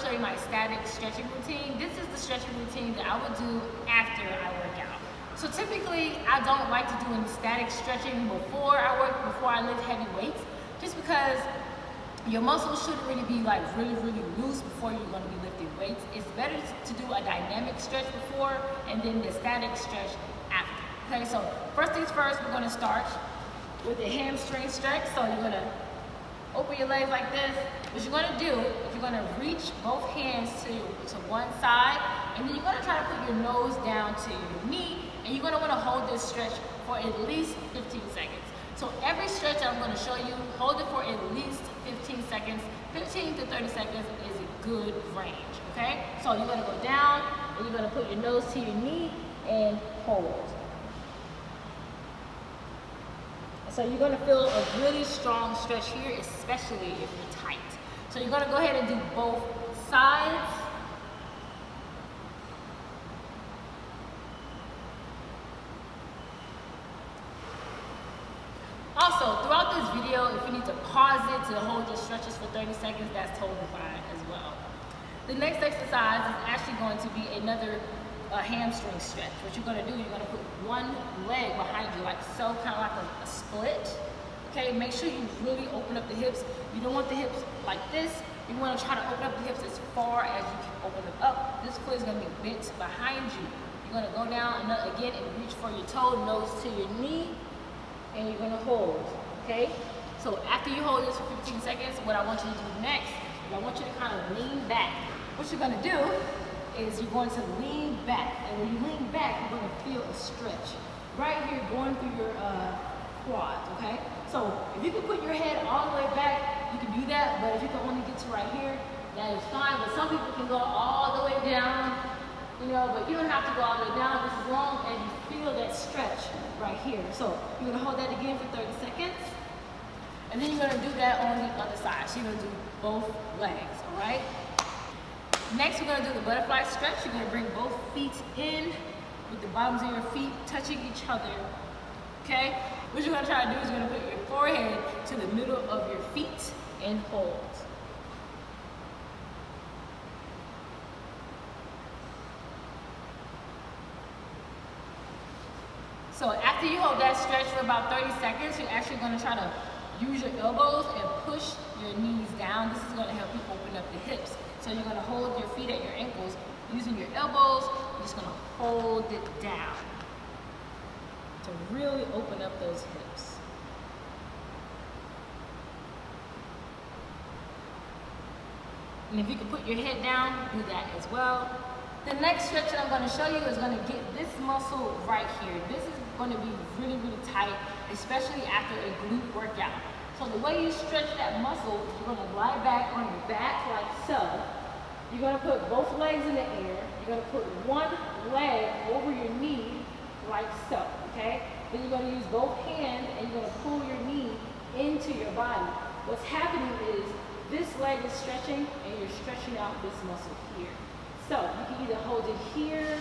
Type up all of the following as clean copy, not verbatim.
show you my static stretching routine. This is the stretching routine that I would do after I work out. So typically, I don't like to do any static stretching before I lift heavy weights, just because your muscles shouldn't really be like really loose before you're going to be lifting weights. It's better to do a dynamic stretch before and then the static stretch after. Okay, so first things first, we're going to start with the hamstring stretch. So you're going to open your legs like this. What you're going to do is you're going to reach both hands to one side, and then you're going to try to put your nose down to your knee, and you're going to want to hold this stretch for at least 15 seconds. So every stretch I'm going to show you, hold it for at least 15 seconds. 15 to 30 seconds is a good range, okay? So you're going to go down, and you're going to put your nose to your knee and hold. So you're going to feel a really strong stretch here, especially if you're tight. So you're going to go ahead and do both sides. Also, throughout this video, if you need to pause it to hold your stretches for 30 seconds, that's totally fine as well. The next exercise is actually going to be another hamstring stretch. What you're going to do, you're going to put one leg behind you like so, kind of like a split. Okay, make sure you really open up the hips. You don't want the hips like this. You want to try to open up the hips as far as you can open them up. This foot is going to be bent behind you. You're going to go down again and reach for your toe, nose to your knee, and you're going to hold. Okay, so after you hold this for 15 seconds, what I want you to do next is I want you to kind of lean back. What you're going to do is you're going to lean back, and when you lean back, you're going to feel a stretch right here going through your quads, okay? So if you can put your head all the way back, you can do that, but if you can only get to right here, that is fine. But some people can go all the way down, you know, but you don't have to go all the way down just as long as you feel that stretch right here. So you're going to hold that again for 30 seconds, and then you're going to do that on the other side. So you're going to do both legs, all right? Next, we're going to do the butterfly stretch. You're going to bring both feet in with the bottoms of your feet touching each other, okay? What you're going to try to do is you're going to put your forehead to the middle of your feet and hold. So after you hold that stretch for about 30 seconds, you're actually going to try to use your elbows and push your knees down. This is going to help you open up the hips. So you're going to hold your feet at your ankles using your elbows. You're just going to hold it down to really open up those hips. And if you can put your head down, do that as well. The next stretch that I'm going to show you is going to get this muscle right here. This is going to be really tight, especially after a glute workout. So the way you stretch that muscle, you're going to lie back on your back like so. You're going to put both legs in the air. You're going to put one leg over your knee like so, okay? Then you're going to use both hands and you're going to pull your knee into your body. What's happening is this leg is stretching and you're stretching out this muscle here. So you can either hold it here,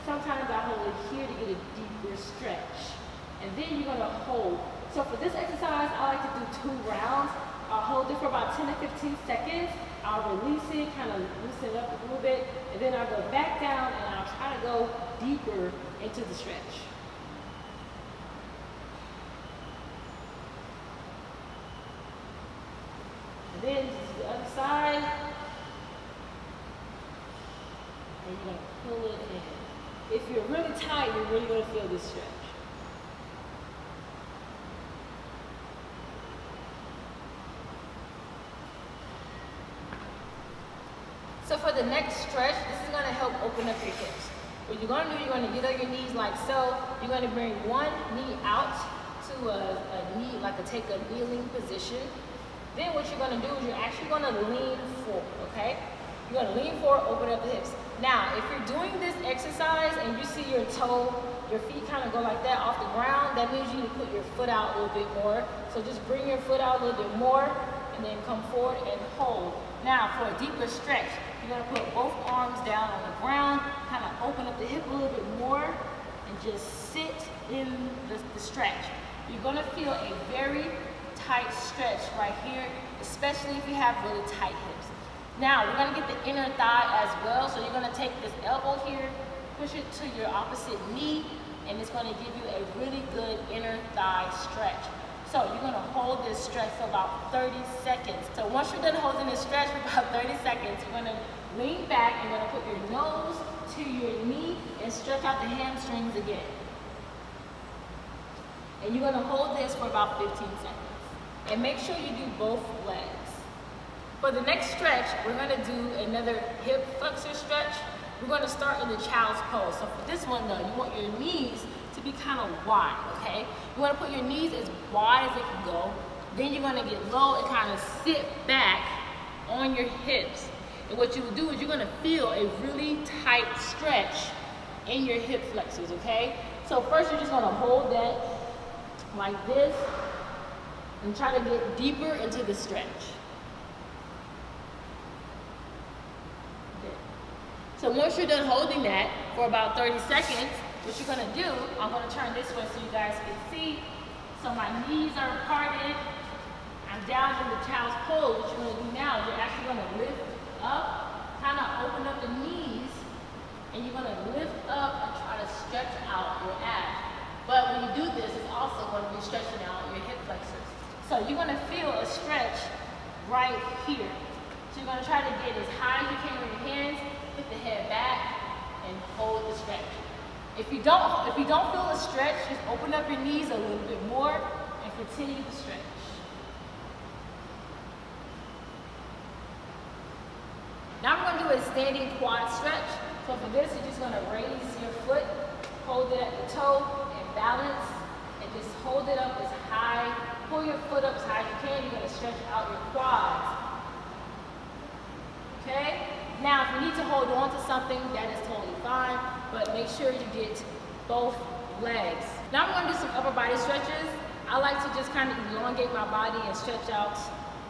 sometimes I hold it here to get a deeper stretch. And then you're going to hold. So for this exercise, I like to do 2 rounds. I'll hold it for about 10 to 15 seconds. I'll release it, kind of loosen it up a little bit, and then I'll go back down and I'll try to go deeper into the stretch. And then this is the other side. And you're going to pull it in. If you're really tight, you're really going to feel this stretch. So for the next stretch, this is going to help open up your hips. What you're going to do, you're going to get on your knees like so. You're going to bring one knee out to take a kneeling position. Then what you're going to do is you're actually going to lean forward, okay? You're going to lean forward, open up the hips. Now, if you're doing this exercise and you see your toe, your feet kind of go like that off the ground, that means you need to put your foot out a little bit more. So just bring your foot out a little bit more and then come forward and hold. Now, for a deeper stretch, you're going to put both arms down on the ground, kind of open up the hip a little bit more, and just sit in the stretch. You're going to feel a very tight stretch right here, especially if you have really tight hips. Now we're gonna get the inner thigh as well. So you're gonna take this elbow here, push it to your opposite knee, and it's gonna give you a really good inner thigh stretch. So you're gonna hold this stretch for about 30 seconds. So once you're done holding this stretch for about 30 seconds, you're gonna lean back, you're gonna put your nose to your knee and stretch out the hamstrings again. And you're gonna hold this for about 15 seconds. And make sure you do both legs. For the next stretch, we're gonna do another hip flexor stretch. We're gonna start in the child's pose. So for this one though, you want your knees to be kind of wide, okay? You wanna put your knees as wide as it can go. Then you're gonna get low and kind of sit back on your hips. And what you will do is you're gonna feel a really tight stretch in your hip flexors, okay? So first you're just gonna hold that like this and try to get deeper into the stretch. So once you're done holding that for about 30 seconds, what you're gonna do, I'm gonna turn this way so you guys can see. So my knees are parted. I'm down in the child's pose. What you're gonna do now, you're actually gonna lift up, kind of open up the knees, and you're gonna lift up and try to stretch out your abs. But when you do this, it's also gonna be stretching out your hip flexors. So you're gonna feel a stretch right here. So you're gonna try to get as high as you can with your hands, put the head back, and hold the stretch. If you don't feel a stretch, just open up your knees a little bit more and continue to stretch. Now we're gonna do a standing quad stretch. So for this, you're just gonna raise your foot, hold it at the toe, and balance, and just hold it up as high. Pull your foot up as high as you can. You're gonna stretch out your quads. Okay? Now, if you need to hold on to something, that is totally fine, but make sure you get both legs. Now we're gonna do some upper body stretches. I like to just kind of elongate my body and stretch out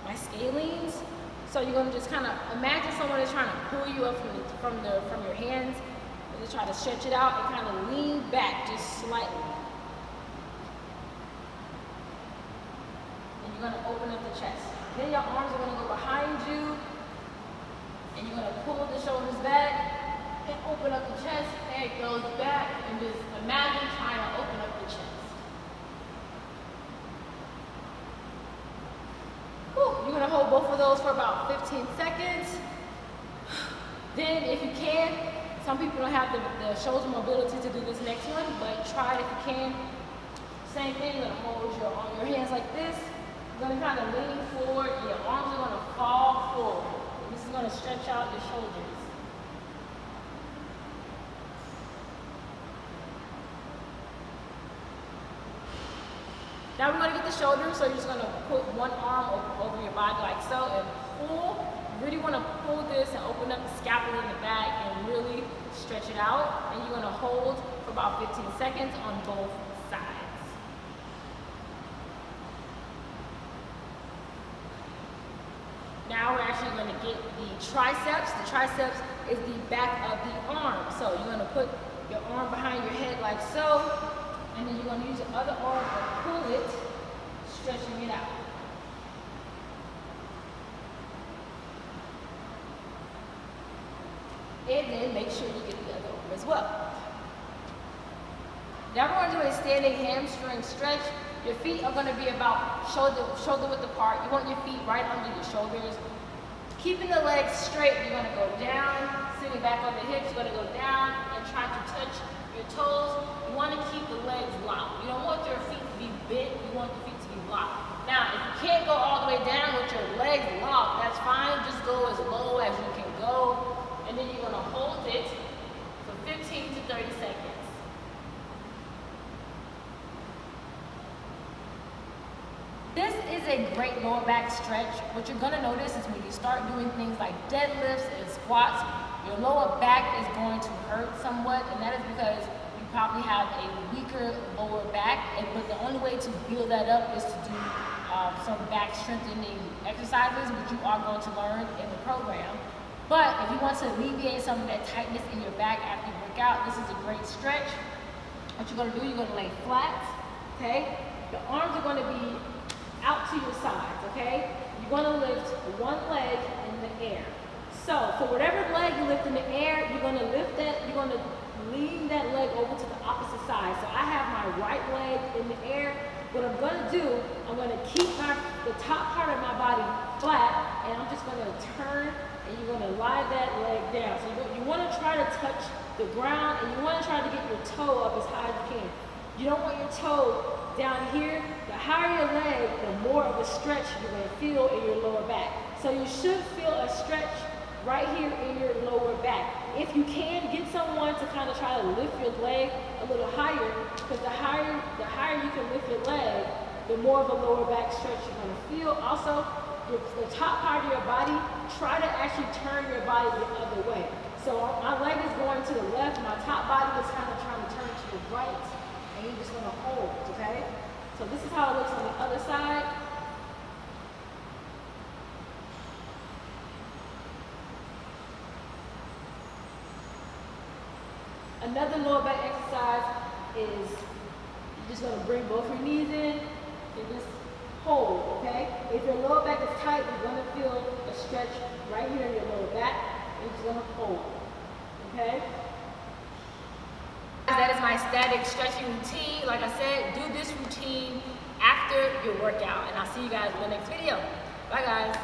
my scalenes. So you're gonna just kind of imagine someone is trying to pull you up from your hands, and just try to stretch it out and kind of lean back just slightly. And you're gonna open up the chest. Then your arms are gonna go behind you, and you're gonna pull the shoulders back and open up the chest. And it goes back, and just imagine trying to open up the chest. You're gonna hold both of those for about 15 seconds. Then if you can, some people don't have the shoulder mobility to do this next one, but try it if you can. Same thing, you're gonna hold your hands like this. You're gonna kind of lean forward, and your arms are gonna fall forward. And this is gonna stretch out your shoulders. Now we're going to get the shoulders, so you're just going to put one arm over your body like so and pull. You really want to pull this and open up the scapula in the back and really stretch it out. And you're going to hold for about 15 seconds on both sides. Now we're actually going to get the triceps. The triceps is the back of the arm. So you're going to put your arm behind your head like so. And then you're going to use your other arm and pull it, stretching it out. And then make sure you get the other arm as well. Now we're going to do a standing hamstring stretch. Your feet are going to be about shoulder width apart. You want your feet right under your shoulders. Keeping the legs straight, you're going to go down, sitting back on the hips, you're going to go down and try to touch your toes. You want to keep the legs locked. You don't want your feet to be bent, you want your feet to be locked. Now, if you can't go all the way down with your legs locked, that's fine. Just go as low as you can go. And then you're going to hold it for 15 to 30 seconds. This is a great lower back stretch. What you're going to notice is when you start doing things like deadlifts and squats, your lower back is going to hurt somewhat, and that is because you probably have a weaker lower back, but the only way to build that up is to do some back strengthening exercises, which you are going to learn in the program. But if you want to alleviate some of that tightness in your back after you work out, this is a great stretch. What you're going to do, you're going to lay flat, okay? The arms are going to be out to your sides, okay? You're going to lift one leg in the air. So whatever leg you lift in the air, you're gonna lift that, you're gonna lean that leg over to the opposite side. So I have my right leg in the air. What I'm gonna do, I'm gonna keep the top part of my body flat, and I'm just gonna turn, and you're gonna lie that leg down. So you wanna try to touch the ground, and you wanna try to get your toe up as high as you can. You don't want your toe down here. The higher your leg, the more of a stretch you're gonna feel in your lower back. So you should feel a stretch right here in your lower back. If you can, get someone to kind of try to lift your leg a little higher, because the higher you can lift your leg, the more of a lower back stretch you're going to feel. Also, the top part of your body, try to actually turn your body the other way. So my leg is going to the left, my top body is kind of trying to turn to the right, and you're just going to hold, okay? So this is how it looks on the other side. Another lower back exercise is you're just going to bring both your knees in and just hold, okay? If your lower back is tight, you're going to feel a stretch right here in your lower back, and you're just going to hold, okay? That is my static stretching routine. Like I said, do this routine after your workout, and I'll see you guys in the next video. Bye, guys.